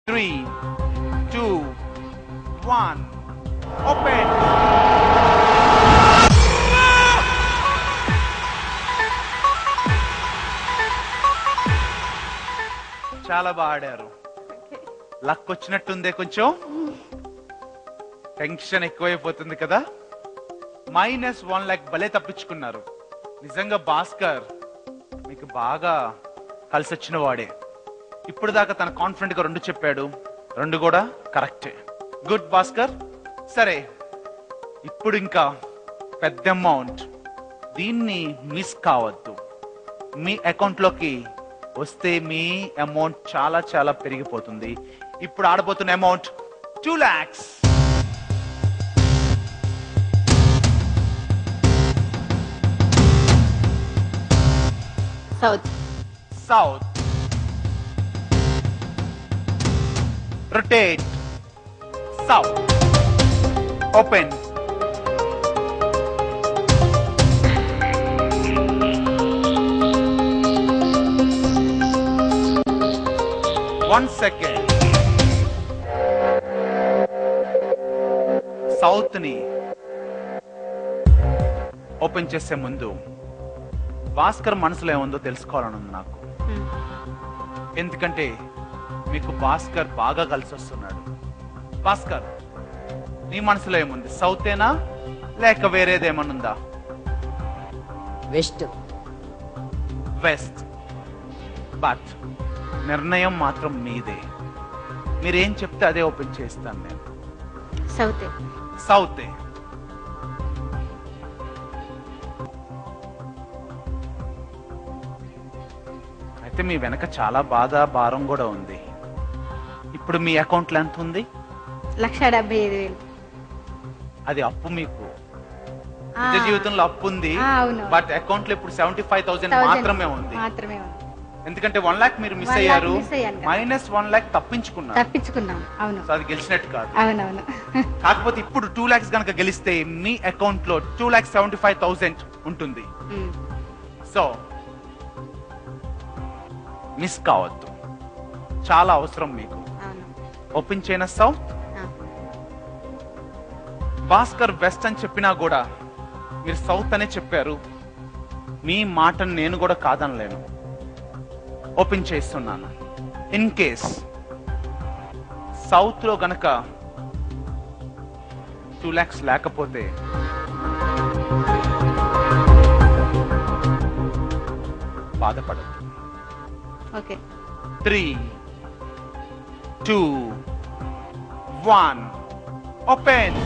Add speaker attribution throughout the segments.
Speaker 1: 3, 2, 1. Open. చాలా బాగా ఆడారు. లక్ వచ్చినట్టుందే, కొంచెం టెన్షన్ ఎక్కువైపోతుంది కదా. -1 లాక్ భలే తప్పించుకున్నారు. నిజంగా భాస్కర్ మీకు బాగా కలిసి వచ్చిన వాడే. ఇప్పుడు దాకా తన కాన్ఫిడెంట్ గా 2 చెప్పాడు, 2 కూడా కరెక్టే. గుడ్ భాస్కర్. సరే, ఇప్పుడు ఇంకా పెద్ద అమౌంట్, దీన్ని మిస్ కావద్దు. మీ అకౌంట్ లోకి వస్తే మీ అమౌంట్ చాలా చాలా పెరిగిపోతుంది. ఇప్పుడు ఆడబోతున్న amount 2 lakhs. South. Rotate. South. Open. One second. South ni open చేసే ముందు భాస్కర్ మనసులో ఏముందో తెలుసుకోవాలనుంది నాకు. ఎందుకంటే మీకు భాస్కర్ బాగా కలిసి వస్తున్నాడు. భాస్కర్, నీ మనసులో ఏముంది? సౌతేనా లేక వేరేదేమనుందా? వెస్ట్. బట్ నిర్ణయం మాత్రం మీదే. మీరేం చెప్తే అదే ఓపెన్ చేస్తాను నేను. సౌతే. అయితే మీ వెనక చాలా బాధ, భారం కూడా ఉంది. ఇప్పుడు మీ అకౌంట్ లో ఎంత ఉంది?
Speaker 2: 1,75,000.
Speaker 1: అది అప్పు మీకు. నిజ జీవితంలో అప్పు ఉంది, బట్ అకౌంట్ లో ఇప్పుడు 75,000 మాత్రమే ఉంది. ఎందుకంటే 1 లాక్ మీరు మిస్ అయ్యారు, -1 లాక్ తప్పించుకున్నాం. సో అది గెలిచినట్టు కాదు. కాకపోతే ఇప్పుడు 2 lakhs గనక గెలిస్తే మీ అకౌంట్ లో 2,75,000 ఉంటుంది. సో మిస్ కావద్దు, చాలా అవసరం మీకు. ఓపెన్ చేయన సౌత్. భాస్కర్ వెస్ట్ అని చెప్పినా కూడా మీరు సౌత్ అనే చెప్పారు. మీ మాటను నేను కూడా కాదనలేను. ఓపెన్ చేస్తున్నాను. ఇన్ కేస్ సౌత్ లో గనక 2 lakhs లేకపోతే బాధపడదు. 3, 2, 1. ఓపెన్.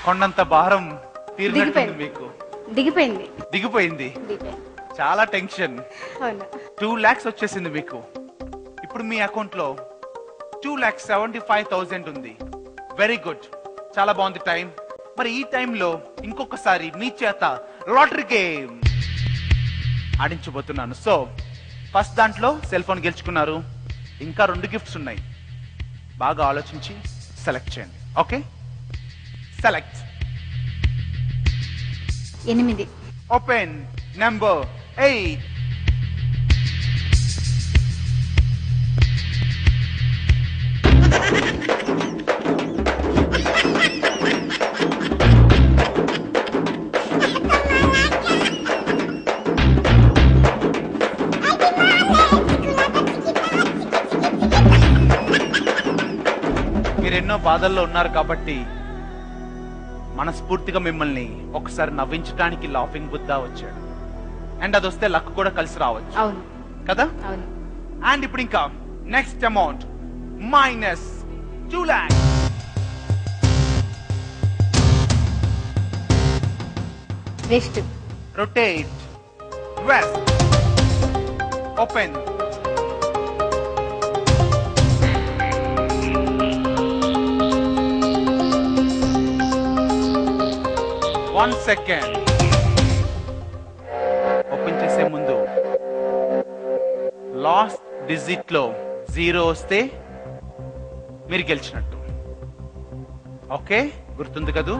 Speaker 1: కొండంత భారం తీరినట్టుంది మీకు. దిగిపోయింది. చాలా టెన్షన్. 2 lakhs వచ్చేసింది మీకు. ఇప్పుడు మీ అకౌంట్ లో 2,75,000 ఉంది. వెరీ గుడ్, చాలా బాగుంది టైం. మరి ఈ టైంలో ఇంకొకసారి మీ చేత లాటరీ గేమ్ ఆడించబోతున్నాను. సో ఫస్ట్ దాంట్లో సెల్ ఫోన్ గెలుచుకున్నారు. ఇంకా 2 గిఫ్ట్స్ ఉన్నాయి. బాగా ఆలోచించి సెలెక్ట్ చేయండి. Okay, select.
Speaker 2: 8.
Speaker 1: ఓపెన్. నెంబర్ 8. మీరెన్నో బాధల్లో ఉన్నారు కాబట్టి మనస్ఫూర్తిగా మిమ్మల్ని ఒకసారి నవ్వించడానికి లాఫింగ్ బుద్ధా వచ్చాడు. అండ్ అది వస్తే లక్ కూడా కలిసి రావచ్చు కదా. అండ్ ఇప్పుడు ఇంకా next amount -2 lakhs.
Speaker 2: West.
Speaker 1: Rotate. West. Open. One second. Open చేసే ముందు లాస్ట్ డిజిట్ లో 0 వస్తే మీరు గెలిచినట్టు. ఓకే. గుర్తుంది కదూ?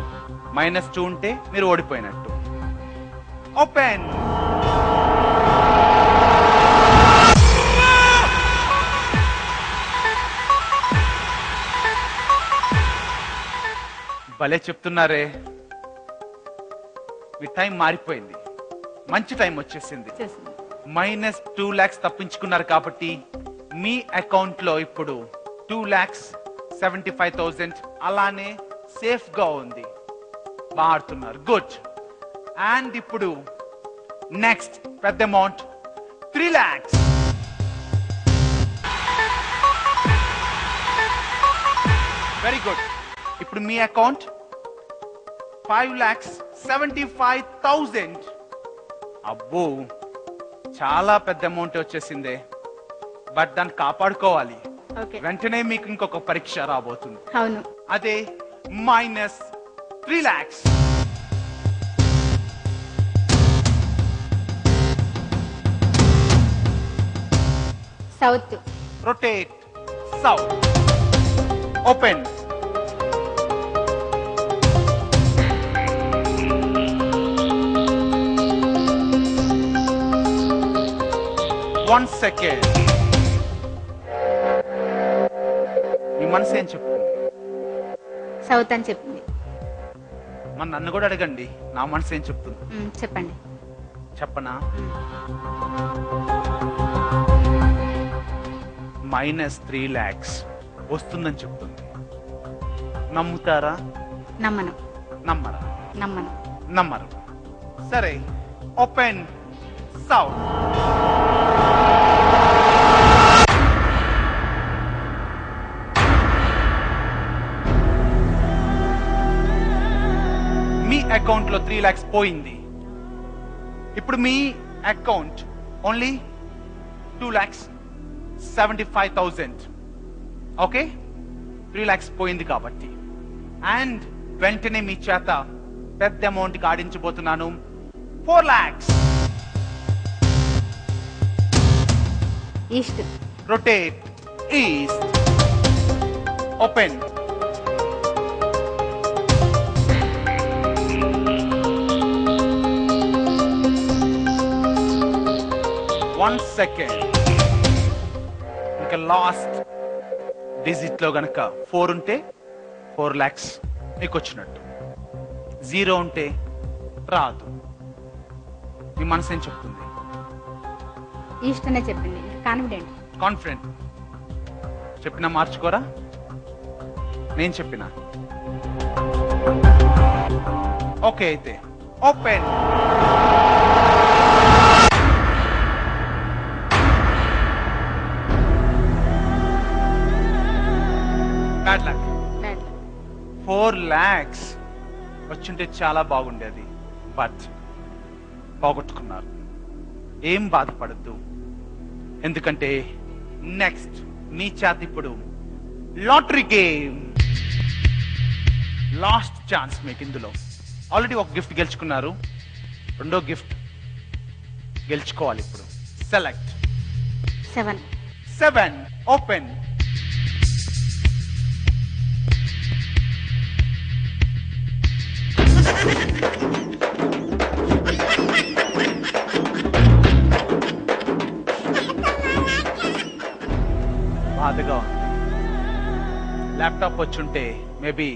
Speaker 1: -2 ఉంటే మీరు ఓడిపోయినట్టు. ఓపెన్. భలే చెప్తున్నారే. మీ టైం మారిపోయింది, మంచి టైం వచ్చేసింది.
Speaker 2: చేసింది.
Speaker 1: -2 lakhs తప్పించుకున్నారు కాబట్టి మీ అకౌంట్ లో ఇప్పుడు 2,75,000 అలానే సేఫ్ గా ఉంది. బాడుతున్నారు, గుడ్. అండ్ ఇప్పుడు నెక్స్ట్ పెద్ద అమౌంట్ 3 lakhs. Very good. ఇప్పుడు మీ అకౌంట్ 5,75,000. అబ్బో, చాలా పెద్ద అమౌంట్ వచ్చేసిందే. బట్ దాన్ని కాపాడుకోవాలి.
Speaker 2: ఓకే.
Speaker 1: వెంటనే మీకు ఇంకొక పరీక్ష రాబోతుంది.
Speaker 2: అవును.
Speaker 1: అదే -3 lakhs.
Speaker 2: South.
Speaker 1: Rotate south. Open. One second. మీ మనసు ఏం చెప్తుంది?
Speaker 2: సౌత్ అని చెప్పింది.
Speaker 1: మన నన్ను కూడా అడగండి, నా మనసు ఏం చెప్తుంది?
Speaker 2: చెప్పండి.
Speaker 1: చెప్పనా? -3 lakhs వస్తుందని చెప్తుంది. నమ్ముతారా?
Speaker 2: నమ్మను.
Speaker 1: నమ్మరా?
Speaker 2: నమ్మను.
Speaker 1: నమ్మరు. సరే, ఓపెన్ సౌత్. మీ అకౌంట్ లో 3 lakhs పోయింది. ఇప్పుడు మీ అకౌంట్ ఓన్లీ 2,75,000. ఓకే, 3 lakhs పోయింది కాబట్టి. అండ్ వెంటనే మీ చేత పెద్ద అమౌంట్ ఆడించబోతున్నాను, 4 lakhs.
Speaker 2: East.
Speaker 1: Rotate east. Open. One second. ఇంకా లాస్ట్ డిజిట్ లో గనక 4 ఉంటే 4 lakhs మీకు వచ్చినట్టు. 0 ఉంటే రాదు. మీ మనసు ఏం చెప్తుంది?
Speaker 2: ఈస్ట్ అనే చెప్పింది. కాన్ఫిడెంట్.
Speaker 1: కాన్ఫిడెంట్. చెప్పినా మార్చుకోరా? నేను చెప్పినా. ఓకే, అయితే ఓపెన్. Bad luck. 4 lakhs వచ్చుంటే చాలా బాగుండేది, బట్ పోగొట్టుకున్నారు. ఏం బాధపడద్దు, ఎందుకంటే నెక్స్ట్ మీ చేత ఇప్పుడు లాటరీ గేమ్. లాస్ట్ ఛాన్స్ మీకు ఇందులో. ఆల్రెడీ ఒక గిఫ్ట్ గెలుచుకున్నారు, రెండో గిఫ్ట్ గెలుచుకోవాలి ఇప్పుడు. సెలెక్ట్. 7. ఓపెన్. బాధగా ఉంది. ల్యాప్టాప్ వచ్చుంటే మేబీ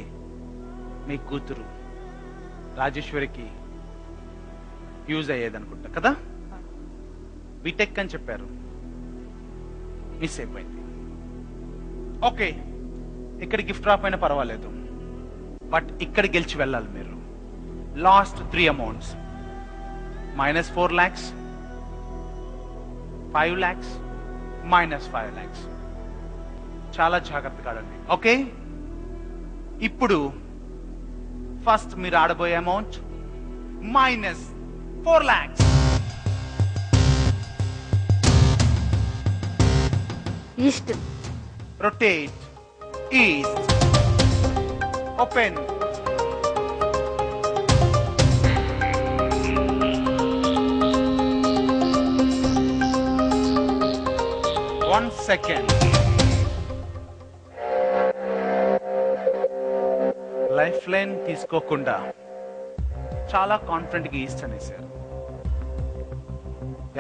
Speaker 1: మీ కూతురు రాజేశ్వరికి యూజ్ అయ్యేది అనుకుంటా కదా. బీటెక్ అని చెప్పారు, మిస్ అయిపోయింది. ఓకే, ఇక్కడ గిఫ్ట్ రాపోయినా పర్వాలేదు, బట్ ఇక్కడ గెలిచి వెళ్ళాలి మీరు. Last 3 amounts. -4 lakhs, 5 lakhs, -5 lakhs. చాలా జాగ్రత్తగా ఆడండి. ఓకే, ఇప్పుడు ఫస్ట్ మీరు ఆడబోయే amount -4 lakhs.
Speaker 2: East.
Speaker 1: Rotate east. Open. One second. Lifeline తీసుకోకుండా చాలా కాన్ఫిడెంట్ గా ఈస్ట్ అనేసారు.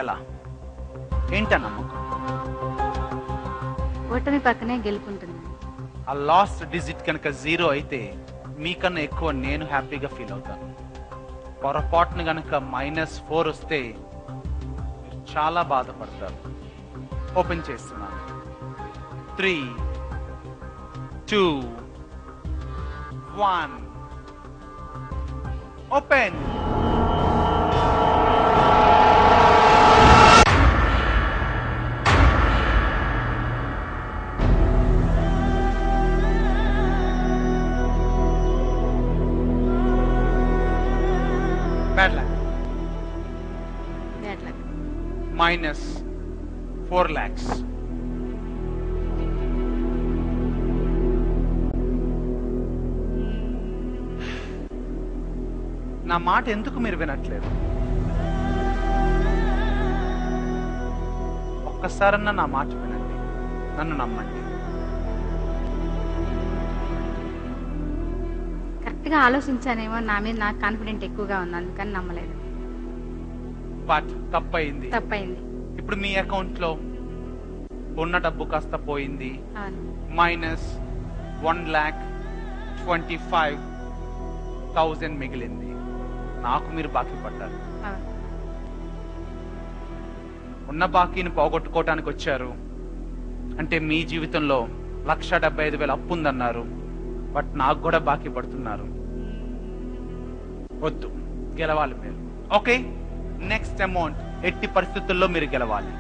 Speaker 1: ఎలా? ఏంట నమ్మకం?
Speaker 2: ఓటమి పక్కనే గెలుపుంటుంది.
Speaker 1: ఆ లాస్ట్ డిజిట్ కనుక 0 అయితే మీకన్నా ఎక్కువ నేను హ్యాపీగా ఫీల్ అవుతాను. పొరపాటును గనుక -4 వస్తే మీరు చాలా బాధపడతారు. ఓపెన్ చేస్తున్నాను. 3, 2, 1 open. Bad luck.
Speaker 2: Bad luck.
Speaker 1: -4 lakhs. నా మాట ఎందుకు మీరు వినట్లేదు? ఒక్కసారన్నా నా మాట వినండి, నన్ను నమ్మండి.
Speaker 2: కరెక్ట్ గా ఆలోచించానేమో, నా మీద నాకు కాన్ఫిడెంట్ ఎక్కువగా ఉంది, అందుకని నమ్మలేదు.
Speaker 1: బట్ తప్పయింది.
Speaker 2: తప్పైంది.
Speaker 1: ఇప్పుడు మీ అకౌంట్ లో ఉన్న డబ్బు కాస్త పోయింది.
Speaker 2: అవును.
Speaker 1: -1,25,000 మిగిలింది. నాకు మీరు బాకీ పడ్డారు.
Speaker 2: అవును.
Speaker 1: ఉన్న బాకీని పోగొట్టుకోవటానికి వచ్చారు అంటే మీ జీవితంలో 1,75,000 అప్పు ఉందన్నారు. బట్ నాకు కూడా బాకీ పడుతున్నారు. వద్దు, గెలవాలి మీరు. ఓకే, నెక్స్ట్ అమౌంట్ ఎట్టి పరిస్థితుల్లో మీరు గెలవాలి.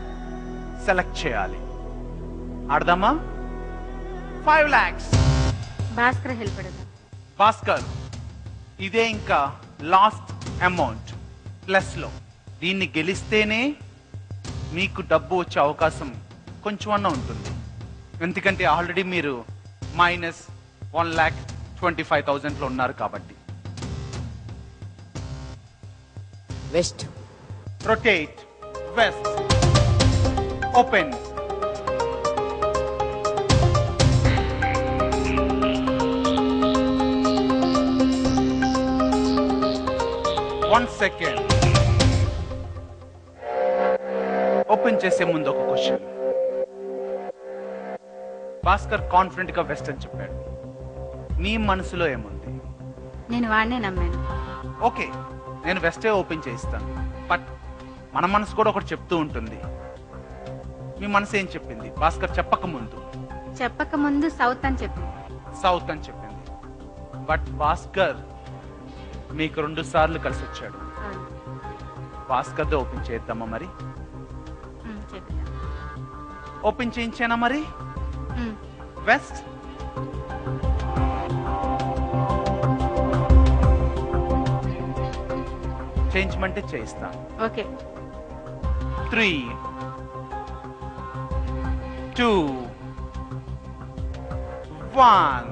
Speaker 1: సెలెక్ట్ చేయాలి. ఆడదామా? 5 lakhs.
Speaker 2: భాస్కర్ హెల్ప్ అడుగుదాం.
Speaker 1: భాస్కర్, ఇదే ఇంకా లాస్ట్ అమౌంట్ ప్లస్ లో. దీన్ని గెలిస్తేనే మీకు డబ్బు వచ్చే అవకాశం కొంచెం అన్న ఉంటుంది. ఎందుకంటే ఆల్రెడీ మీరు -1,25,000 లో ఉన్నారు కాబట్టి.
Speaker 3: West.
Speaker 1: Rotate west. Open. One second. Open చేసే ముందు ఒక క్వశ్చన్. భాస్కర్ కాన్ఫిడెంట్ గా వెస్ట్ అని చెప్పాడు. మీ మనసులో ఏముంది?
Speaker 2: నేను వాడినే నమ్మాను.
Speaker 1: ఓకే, నేను వెస్టే ఓపెన్ చేయిస్తాను. బట్ మన మనసు కూడా ఒకటి చెప్తూ ఉంటుంది. మీ మనసు ఏం చెప్పింది భాస్కర్ చెప్పక ముందు?
Speaker 2: చెప్పక ముందు సౌత్ అని చెప్పింది.
Speaker 1: సౌత్ అని చెప్పింది. బట్ భాస్కర్ మీకు 2 సార్లు కలిసి వచ్చాడు.
Speaker 2: అవును.
Speaker 1: భాస్కర్ ఓపెన్ చేద్దామా మరి?
Speaker 2: చెప్తా.
Speaker 1: ఓపెన్ చేయించానా మరి? వెస్ట్. చేయించమంటే చేయిస్తాను.
Speaker 2: ఓకే.
Speaker 1: 3, 2, 1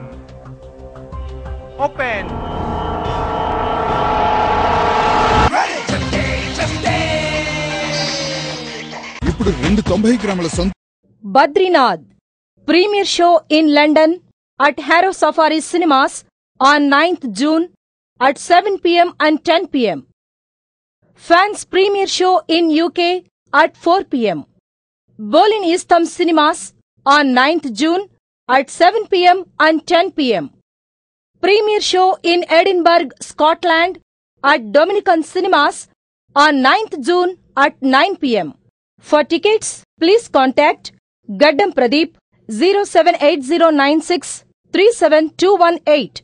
Speaker 1: ఓపెన్.
Speaker 4: ఇప్పుడు 290 గ్రాముల
Speaker 5: Badrinath Premiere Show in London at Harrow Safari Cinemas on 9th June at 7 p.m. and 10 p.m. Fans Premiere Show in UK at 4 p.m. Berlin Eastham Cinemas on 9th June at 7 p.m. and 10 p.m. Premiere Show in Edinburgh, Scotland at Dominican Cinemas on 9th June at 9 p.m. For tickets, please contact Gaddam Pradeep 07809637218.